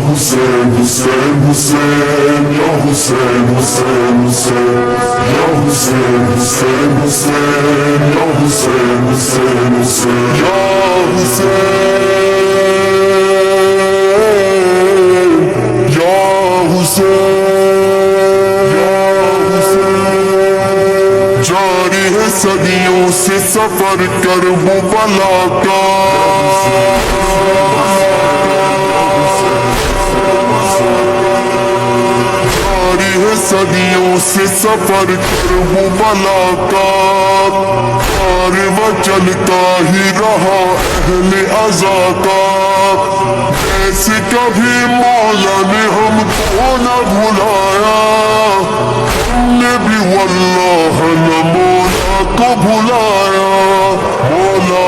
Hussein, Hussein, Hussein, Ya Hussein, Hussein, Hussein, Ya Hussein, Hussein, Hussein, Ya Hussein, Hussein, Hussein, Ya Hussein, Ya Hussein, Ya Hussein. जारी है सदियों से सफर Karbala का, जारी है सदियों से सफर करबला का, कारवां चलता ही रहा अहले अज़ा का। ऐसे कभी मौला ने हमको न भुलाया, हमने भी वल्लाह न मौला को भुलाया। मौला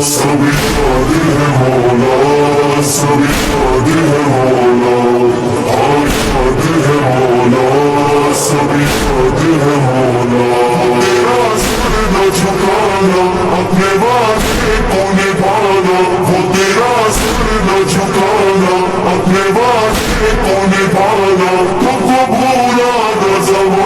सभी याद है मौला, सभी याद है मौला, हाँ याद है मौला, सभी याद है मौला। तेरा सर न झुकाना, अपने वादे को निभाना, वो तेरा सर न झुकाना, अपने वादे को निभाना, तुमको भूला न ज़माना।